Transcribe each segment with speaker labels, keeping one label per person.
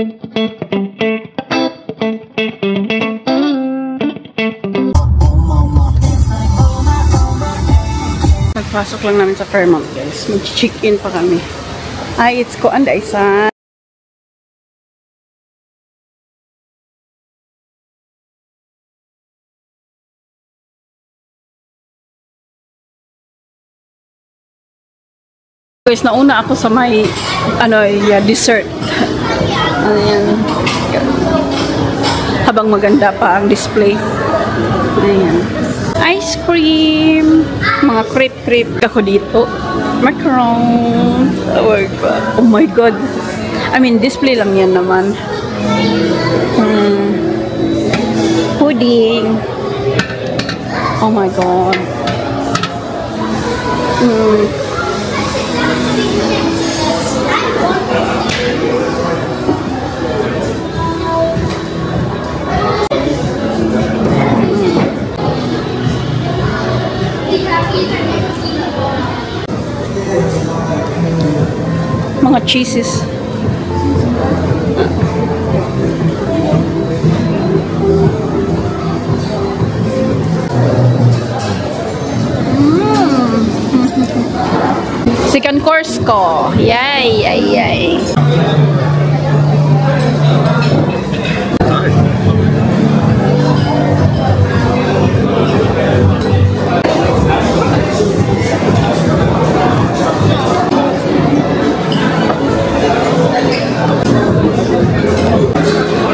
Speaker 1: Nagpasok lang namin sa Fairmont, guys. Mag-check-in pa kami. Ay, it's ko anday sa guys, nauna ako sa may dessert. Ayan. Habang maganda pa ang display. Ayan. Ice cream. Mga crepe ako dito. Macarons. Oh my god. I mean, display lang yan naman. Pudding. Oh my god. Mga cheeses. Second course ko. Yay, yay, yay.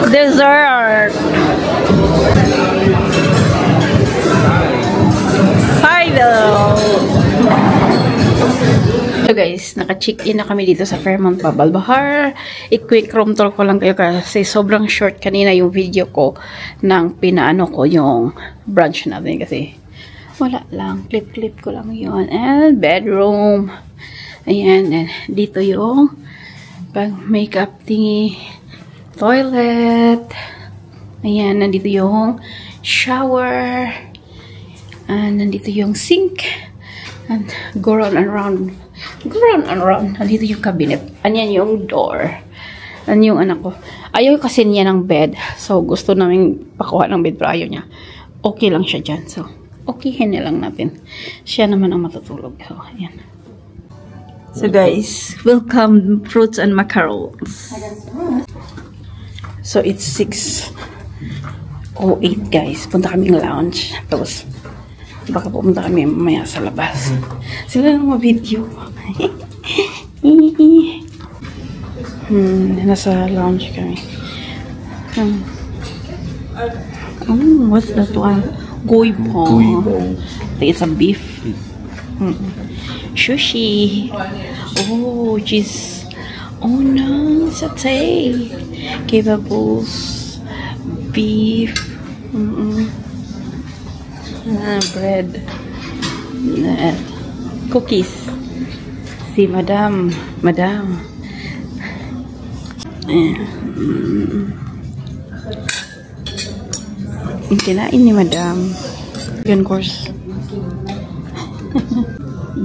Speaker 1: Dessert. Final. So guys, naka-check-in na kami dito sa Fairmont Bubble Bahar. I-quick room tour ko lang kayo kasi sobrang short kanina yung video ko nang pinaano ko yung brunch natin kasi wala lang. Clip ko lang yun. And bedroom. Ayan. And dito yung pag-makeup thingy. Toilet. Ayan. Nandito yung shower. And nandito yung sink. And go round and round. Nandito yung cabinet. Anyan yung door. Ano yung anak ko. Ayaw kasi niya ng bed. So, gusto namin pakuha ng bed pero ayaw niya. Okay lang siya dyan. So, okayhin na lang natin. Siya naman ang matutulog. So, ayan. So, guys, welcome fruits and macarons. So, it's 6:08, guys. Punta kaming lounge. Tapos, baka pumunta kami mamaya sa labas. Sila lang ma-video. Nasa lounge kami. What's that one? Goipo. It's a beef. Sushi. Oh, cheese. Oh no, satay. Kebables. Beef. Bread. Cookies. Si Madam. Kinain ni Madam. Second course.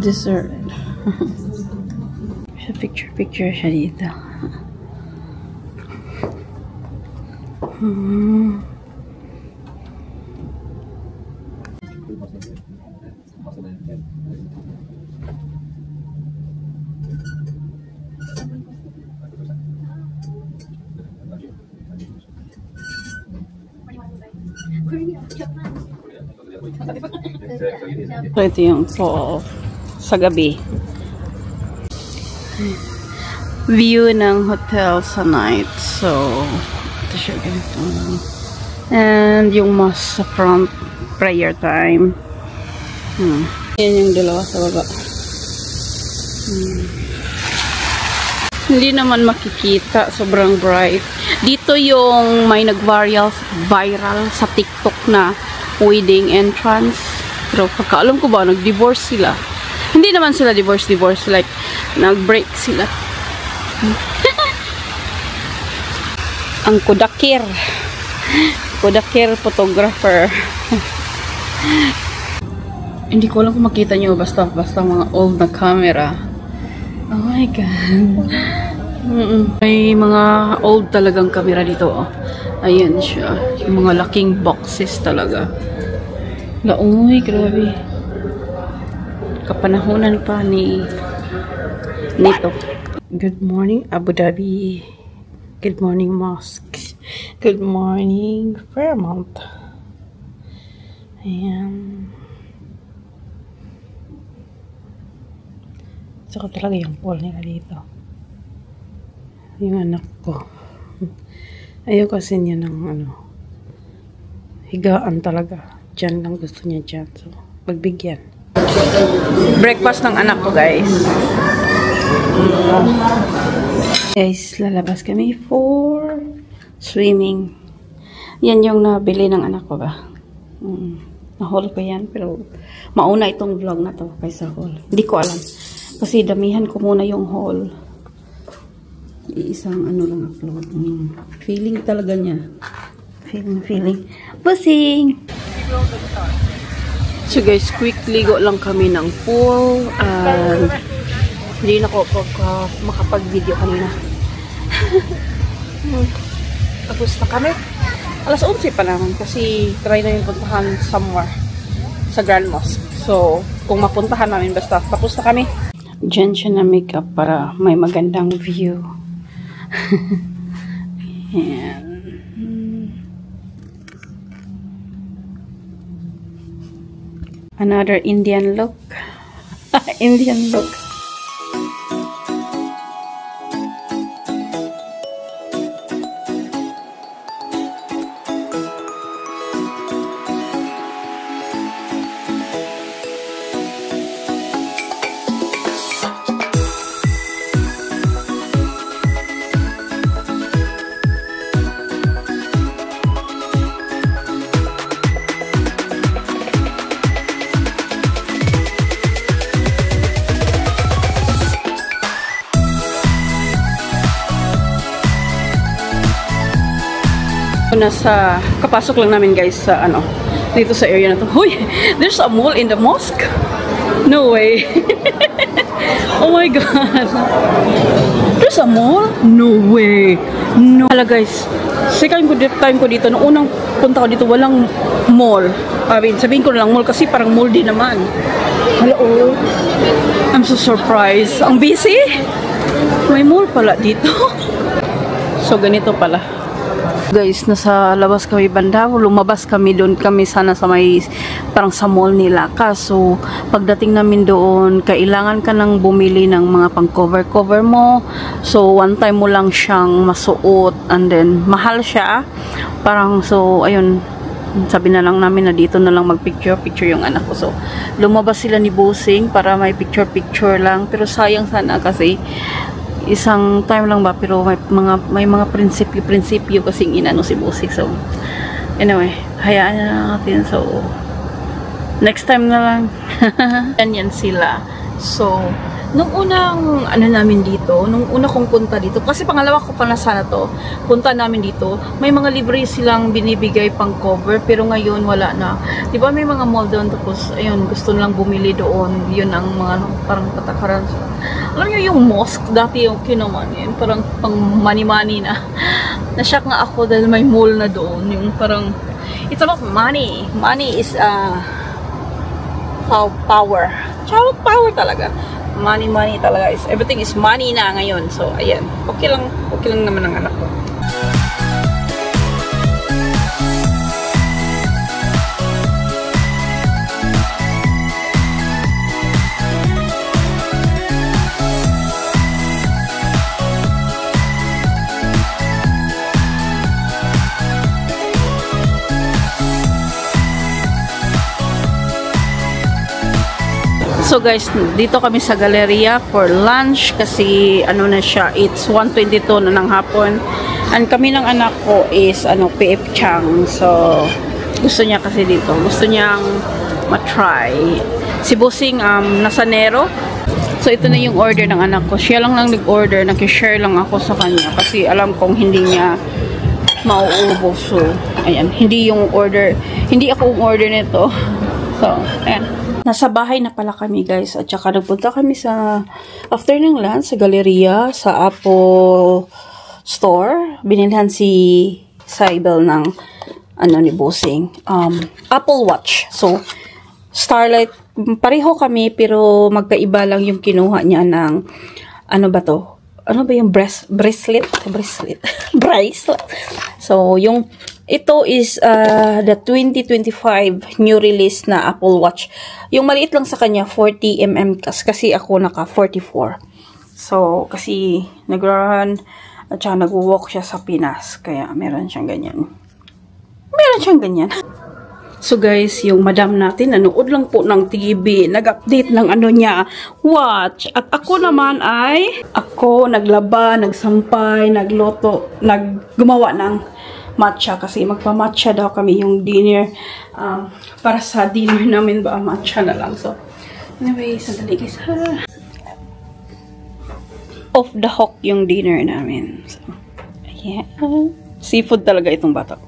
Speaker 1: Dessert. Picture siya dito. So, ito yung sa gabi. View ng hotel sa night. So, ito siya ganito. And yung mosque sa front, prayer time. Yan yung dalawa sa baba. Hindi naman makikita. Sobrang bright. Dito yung may nag-viral sa TikTok na wedding entrance. Pero pagkaalam ko ba, nag-divorce sila. Hindi naman sila divorce. Like, nag-break sila. Ang Kodakir photographer. Hindi ko alam kung makita nyo. Basta mga old na camera. Oh my god. May mga old talagang camera dito. Oh. Ayan siya. Yung mga laking boxes talaga. Laoy, grabe. Kapanahonan pa nito. Good morning, Abu Dhabi. Good morning, Mosque. Good morning, Fairmont. Ayan. Saka talaga yung pool nila dito. Yung anak ko. Ayaw kasi niya ng higaan talaga. Diyan lang gusto niya dyan. So, pagbigyan. Breakfast ng anak ko, guys. Guys, lalabas kami for swimming. Yan yung nabili ng anak ko ba? Na-haul ko yan. Pero mauna itong vlog na to kaysa haul. Hindi ko alam. Kasi damihan ko muna yung haul. Iisang lang upload. Feeling talaga niya. Feeling. Busing! So guys, quick ligo lang kami ng pool. Hindi na ako makapag-video kanina. Tapos na kami. Alas 11 pa naman kasi try na yung puntahan somewhere sa Grand Mosque. So, kung mapuntahan namin basta tapos na kami. Diyan siya na makeup para may magandang view. Ayan. Another Indian look. Indian look. Nasa kapasok lang namin guys sa dito sa area na to. Hoy, there's a mall in the mosque. No way. Oh my god. There's a mall? No way. No. Hala guys, second time ko dito. Noong unang punta ko dito, walang mall. Sabihin ko na lang mall kasi parang mall din naman. Hello. I'm so surprised. Ang busy. May mall pala dito. So ganito pala. Guys, nasa labas kami banda, lumabas kami doon kami sana sa may parang sa mall nila. Kaso pagdating namin doon, kailangan ka nang bumili ng mga pang cover mo. So one time mo lang siyang masuot and then mahal siya. Parang so ayun, sabi na lang namin na dito na lang magpicture yung anak ko. So lumabas sila ni Busing para may picture lang, pero sayang sana kasi isang time lang ba, pero may mga prinsipyo kasing inano si Busing. So anyway, hayaan na natin. So next time na lang. Yan sila. So nung unang namin dito, nung una kong punta dito, kasi pangalawa ko pa na sana to, punta namin dito, may mga libre silang binibigay pang cover, pero ngayon wala na. Di ba may mga mall doon, tapos ayun, gusto nilang bumili doon, yun ang mga parang patakaran. Alam niyo yung mosque, dati yung kinaman yun, parang pang money na. Nashock nga ako dahil may mall na doon, yung parang, it's about money. Money is power. Power talaga. Money talaga is everything is money na ngayon. So ayan, okay lang naman ang anak ko. So guys, dito kami sa Galleria for lunch kasi na siya, it's 1:22 na ng hapon. And kami ng anak ko is PF Chang. So gusto niya kasi dito, gusto niyang matry. Si Busing nasa Nero. So ito na yung order ng anak ko. Siya lang nag-order, naki-share lang ako sa kanya kasi alam kong hindi niya mauubos. So ayan, hindi ako yung order nito. So ayan. Nasa bahay na pala kami guys. At saka nagpunta kami sa, after ng lunch, sa Galleria, sa Apple Store. Binilhan si Saibel ng, ano ni Bossing, Apple Watch. So, Starlight, pareho kami, pero magkaiba lang yung kinuha niya ng, ano ba to? Ano ba yung bracelet? Bracelet. So, yung, ito is the 2025 new release na Apple Watch. Yung maliit lang sa kanya, 40mm kasi ako naka 44. So, kasi nag-run at saka nag-walk siya sa Pinas. Kaya meron siyang ganyan. So guys, yung madam natin, nanood lang po ng TV, nag-update ng ano niya, watch. At ako naman ay, ako naglaba, nagsampay, nagloto, gumawa ng matcha kasi magpa-matcha daw kami yung dinner. Para sa dinner namin ba, matcha na lang. So, anyway, sandali guys. Off the hook yung dinner namin. So, yeah. Seafood talaga itong bata.